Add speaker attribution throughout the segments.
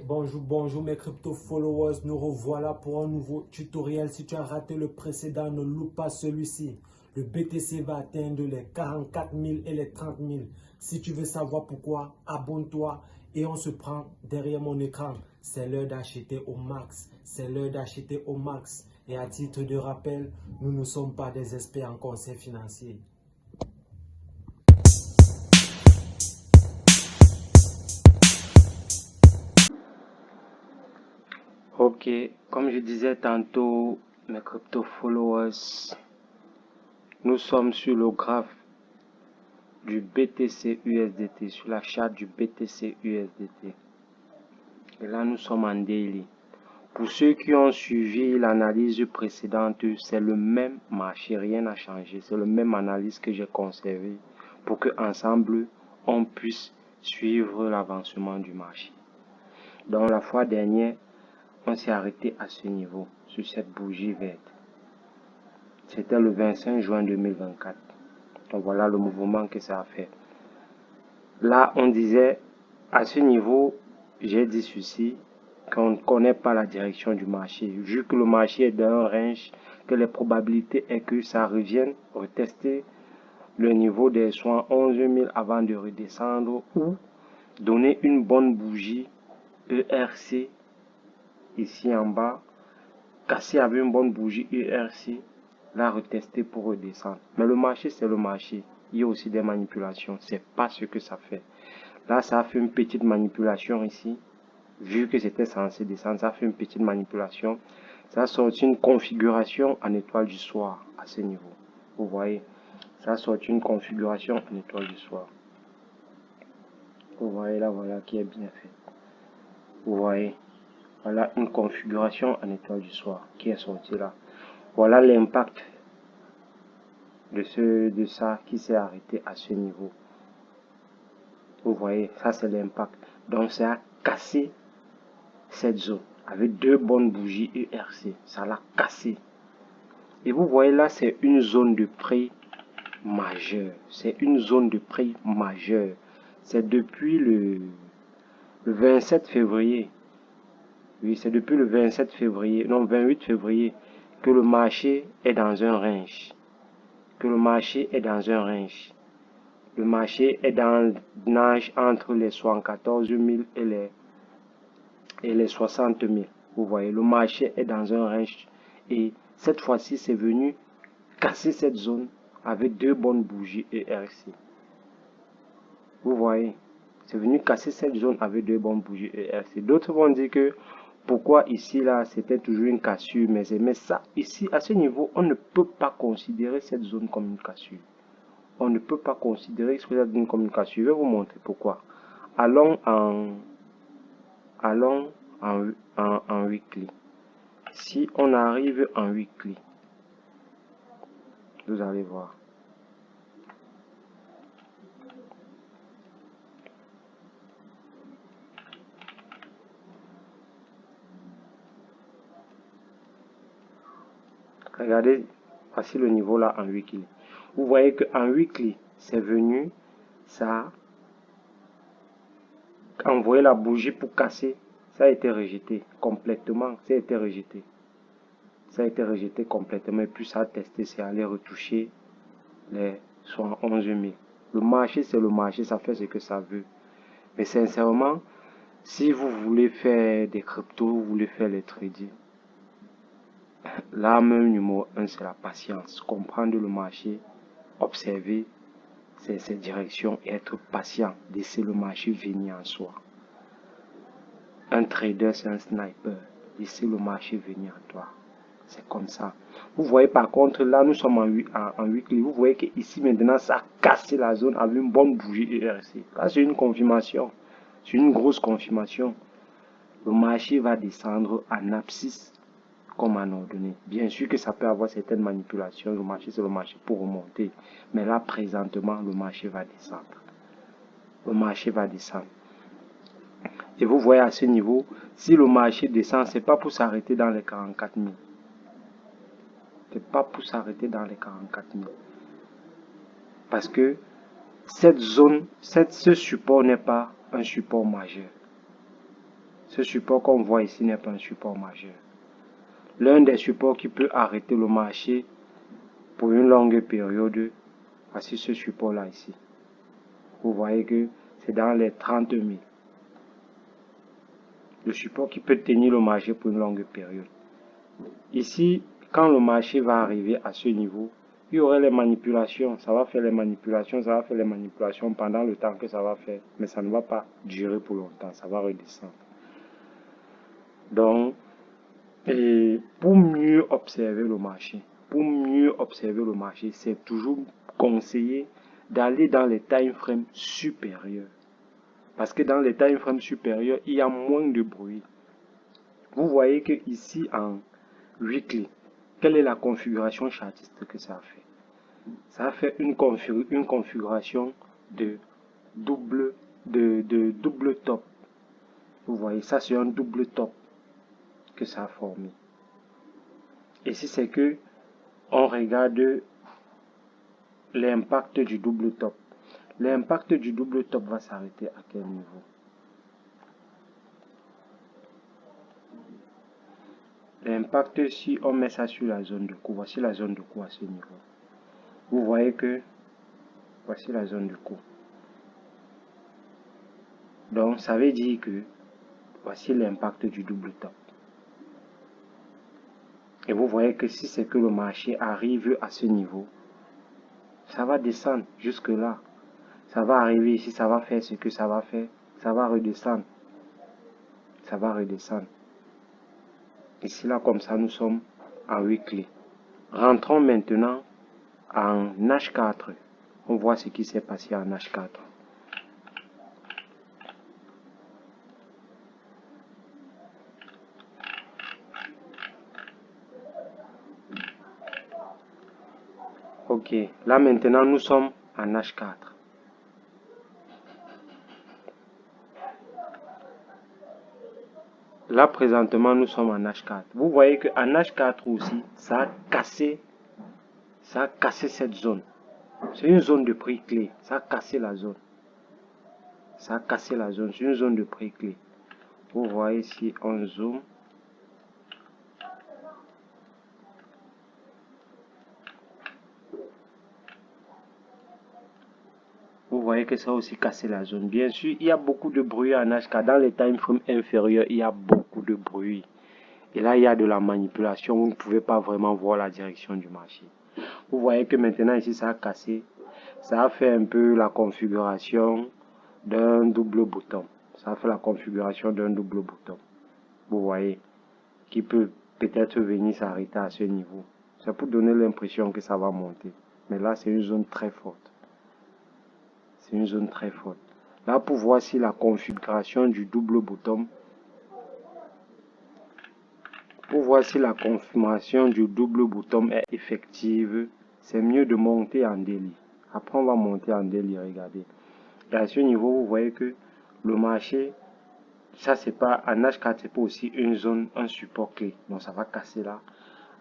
Speaker 1: Bonjour mes crypto followers, nous revoilà pour un nouveau tutoriel. Si tu as raté le précédent, ne loupe pas celui-ci. Le BTC va atteindre les 44 000 et les 30 000. Si tu veux savoir pourquoi, abonne-toi et on se prend derrière mon écran. C'est l'heure d'acheter au max. C'est l'heure d'acheter au max. Et à titre de rappel, nous ne sommes pas des experts en conseil financier.
Speaker 2: Ok, comme je disais tantôt, mes crypto followers, nous sommes sur le graphe du BTC USDT, sur la charte du BTC USDT. Et là, nous sommes en daily. Pour ceux qui ont suivi l'analyse précédente, c'est le même marché, rien n'a changé. C'est le même analyse que j'ai conservé pour que ensemble on puisse suivre l'avancement du marché. Donc la fois dernière, on s'est arrêté à ce niveau, sur cette bougie verte. C'était le 25 juin 2024. Donc voilà le mouvement que ça a fait. Là, on disait, à ce niveau, j'ai dit ceci, qu'on ne connaît pas la direction du marché. Vu que le marché est dans un range, que les probabilités est que ça revienne retester le niveau des 11 000 avant de redescendre ou donner une bonne bougie ERC ici en bas, casser avec une bonne bougie ERC, la retester pour redescendre. Mais le marché, c'est le marché. Il y a aussi des manipulations. C'est pas ce que ça fait. Là, ça a fait une petite manipulation ici. Vu que c'était censé descendre, ça a fait une petite manipulation. Ça a sorti une configuration en étoile du soir à ce niveau. Vous voyez, ça a sorti une configuration en étoile du soir. Vous voyez là, voilà, qui est bien fait. Vous voyez, voilà une configuration en étoile du soir qui est sortie là. Voilà l'impact de ça qui s'est arrêté à ce niveau. Vous voyez, ça c'est l'impact. Donc ça a cassé cette zone avec deux bonnes bougies ERC. Ça l'a cassé. Et vous voyez là, c'est une zone de prix majeure. C'est une zone de prix majeure. C'est depuis le 27 février. Oui, c'est depuis le 27 février, non 28 février, que le marché est dans un range. Que le marché est dans un range. Le marché est dans nage entre les 74 000 et les 60 000. Vous voyez, le marché est dans un range. Et cette fois-ci, c'est venu casser cette zone avec deux bonnes bougies ERC. Vous voyez, c'est venu casser cette zone avec deux bonnes bougies ERC. D'autres vont dire que pourquoi ici, là, c'était toujours une cassure. Mais ça, ici, à ce niveau, on ne peut pas considérer cette zone comme une cassure. On ne peut pas considérer cette zone comme une cassure. Je vais vous montrer pourquoi. Allons en weekly. Si on arrive en weekly, vous allez voir. Regardez, voici le niveau là en weekly. Vous voyez qu'en weekly, c'est venu, ça a envoyé la bougie pour casser. Ça a été rejeté complètement. Ça a été rejeté. Ça a été rejeté complètement. Et puis ça a testé, c'est allé retoucher les 11 000. Le marché, c'est le marché, ça fait ce que ça veut. Mais sincèrement, si vous voulez faire des cryptos, vous voulez faire les trading, l'arme numéro 1, c'est la patience. Comprendre le marché, observer ses directions et être patient. Laisser le marché venir en soi. Un trader, c'est un sniper. Laisser le marché venir en toi. C'est comme ça. Vous voyez par contre, là nous sommes en weekly. Vous voyez qu'ici maintenant, ça a cassé la zone avec une bonne bougie ERC. Là, c'est une confirmation. C'est une grosse confirmation. Le marché va descendre en abscisse comme en ordonnée. Bien sûr que ça peut avoir certaines manipulations. Le marché, c'est le marché pour remonter. Mais là, présentement, le marché va descendre. Le marché va descendre. Et vous voyez à ce niveau, si le marché descend, ce n'est pas pour s'arrêter dans les 44 000. C'est pas pour s'arrêter dans les 44 000. Parce que cette zone, ce support n'est pas un support majeur. Ce support qu'on voit ici n'est pas un support majeur. L'un des supports qui peut arrêter le marché pour une longue période, voici ce support-là ici. Vous voyez que c'est dans les 30 000. Le support qui peut tenir le marché pour une longue période. Ici, quand le marché va arriver à ce niveau, il y aura les manipulations. Ça va faire les manipulations, pendant le temps que ça va faire. Mais ça ne va pas durer pour longtemps, ça va redescendre. Donc, et pour mieux observer le marché, c'est toujours conseillé d'aller dans les time frames supérieurs. Parce que dans les time frames supérieurs, il y a moins de bruit. Vous voyez que ici en weekly, quelle est la configuration chartiste que ça a fait? Ça a fait une configuration de double top. Vous voyez, ça c'est un double top que ça a formé. Et si c'est que on regarde l'impact du double top, l'impact du double top va s'arrêter à quel niveau? L'impact, si on met ça sur la zone de cours, voici la zone de cours à ce niveau. Vous voyez que voici la zone de cours. Donc ça veut dire que voici l'impact du double top. Et vous voyez que si c'est que le marché arrive à ce niveau, ça va descendre jusque là. Ça va arriver ici, ça va faire ce que ça va faire. Ça va redescendre. Ça va redescendre. Ici là, comme ça, nous sommes en weekly. Rentrons maintenant en H4. On voit ce qui s'est passé en H4. Ok, là maintenant nous sommes en H4. Là présentement nous sommes en H4. Vous voyez que en H4 aussi, ça a cassé cette zone. C'est une zone de prix clé. Ça a cassé la zone. Ça a cassé la zone. C'est une zone de prix clé. Vous voyez ici, on zoom. Vous voyez que ça a aussi cassé la zone. Bien sûr, il y a beaucoup de bruit en H4. Dans les time frames inférieurs, il y a beaucoup de bruit. Et là, il y a de la manipulation. Vous ne pouvez pas vraiment voir la direction du marché. Vous voyez que maintenant, ici, ça a cassé. Ça a fait un peu la configuration d'un double bouton. Ça a fait la configuration d'un double bouton. Vous voyez, qui peut peut-être venir s'arrêter à ce niveau. Ça peut donner l'impression que ça va monter. Mais là, c'est une zone très forte. C'est une zone très forte. Là, pour voir si la configuration du double bouton, est effective, c'est mieux de monter en daily. Après, on va monter en daily, regardez. Et à ce niveau, vous voyez que le marché, ça c'est pas, en H4, c'est pas aussi une zone, un support clé. Donc ça va casser là.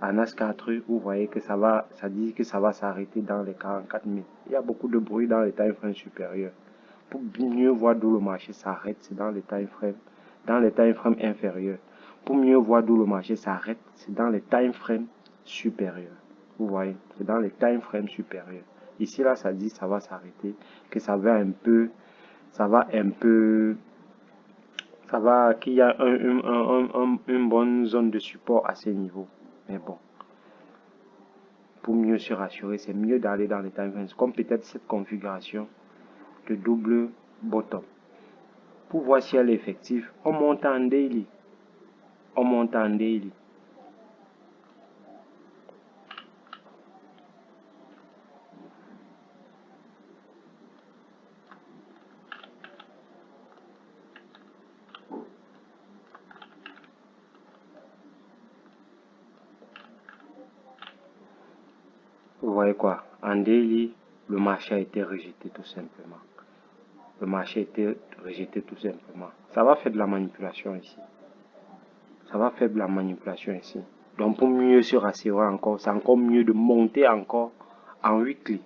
Speaker 2: En H4, vous voyez que ça dit que ça va s'arrêter dans les 44 000. Il y a beaucoup de bruit dans les time frames supérieurs. Pour mieux voir d'où le marché s'arrête, c'est dans les time frames inférieurs. Pour mieux voir d'où le marché s'arrête, c'est dans les time frames supérieurs. Vous voyez, c'est dans les time frames supérieurs. Ici là, ça dit ça va s'arrêter, que ça va qu'il y a une bonne zone de support à ces niveaux. Mais bon, pour mieux se rassurer, c'est mieux d'aller dans les time frames, comme peut-être cette configuration de double bottom. Pour voir si elle est effective, on monte en daily. Vous voyez quoi? En daily, le marché a été rejeté tout simplement. Ça va faire de la manipulation ici. Donc pour mieux se rassurer encore, c'est encore mieux de monter encore en weekly.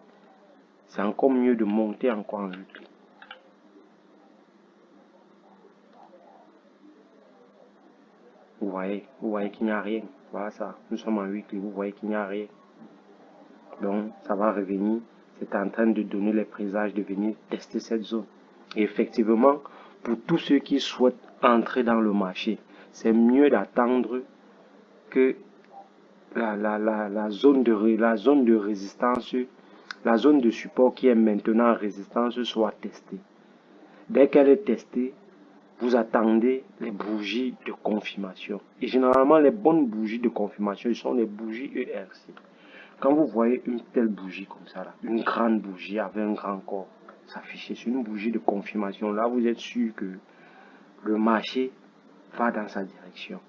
Speaker 2: Vous voyez qu'il n'y a rien. Voilà ça. Nous sommes en weekly, vous voyez qu'il n'y a rien. Donc, ça va revenir. C'est en train de donner les présages de venir tester cette zone. Et effectivement, pour tous ceux qui souhaitent entrer dans le marché, c'est mieux d'attendre que la zone de résistance, la zone de support qui est maintenant en résistance soit testée. Dès qu'elle est testée, vous attendez les bougies de confirmation. Et généralement, les bonnes bougies de confirmation, ce sont les bougies ERC. Quand vous voyez une telle bougie comme ça, là, une grande bougie avec un grand corps s'afficher sur une bougie de confirmation, là, vous êtes sûr que le marché va dans sa direction.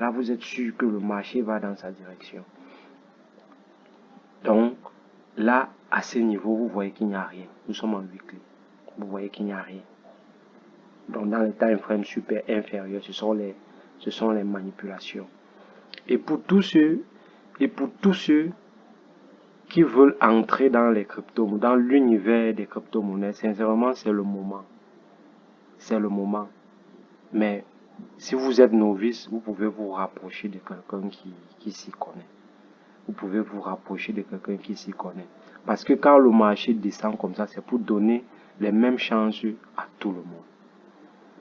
Speaker 2: Là, vous êtes sûr que le marché va dans sa direction. Donc, là, à ce niveau, vous voyez qu'il n'y a rien. Nous sommes en weekly. Vous voyez qu'il n'y a rien. Donc, dans les time frames super inférieurs, ce sont les manipulations. Et pour tous ceux qui veulent entrer dans les cryptos, dans l'univers des crypto-monnaies, sincèrement, c'est le moment. C'est le moment. Mais si vous êtes novice, vous pouvez vous rapprocher de quelqu'un qui s'y connaît. Vous pouvez vous rapprocher de quelqu'un qui s'y connaît. Parce que quand le marché descend comme ça, c'est pour donner les mêmes chances à tout le monde.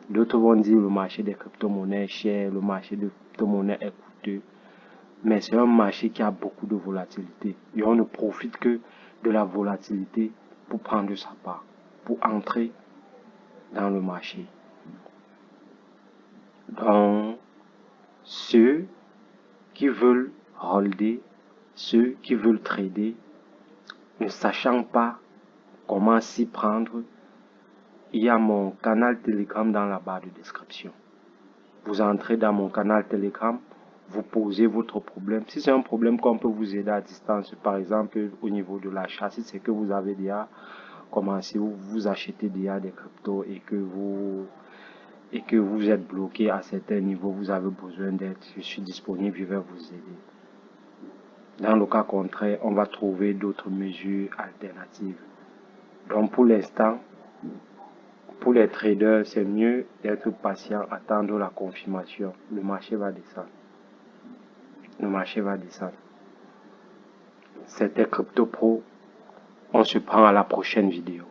Speaker 2: D'autres vont dire le marché des crypto-monnaies est cher, le marché des crypto-monnaies est coûteux. Mais c'est un marché qui a beaucoup de volatilité. Et on ne profite que de la volatilité pour prendre sa part, pour entrer dans le marché. Donc, ceux qui veulent holder, ceux qui veulent trader, ne sachant pas comment s'y prendre, il y a mon canal Telegram dans la barre de description. Vous entrez dans mon canal Telegram, vous posez votre problème. Si c'est un problème qu'on peut vous aider à distance, par exemple au niveau de l'achat, si c'est que vous avez déjà commencé, vous achetez déjà des cryptos et que vous êtes bloqué à certains niveaux, vous avez besoin d'aide, je suis disponible, je vais vous aider. Dans le cas contraire, on va trouver d'autres mesures alternatives. Donc pour l'instant, pour les traders, c'est mieux d'être patient, attendre la confirmation. Le marché va descendre. Le marché va descendre. C'était Crypto Pro. On se prend à la prochaine vidéo.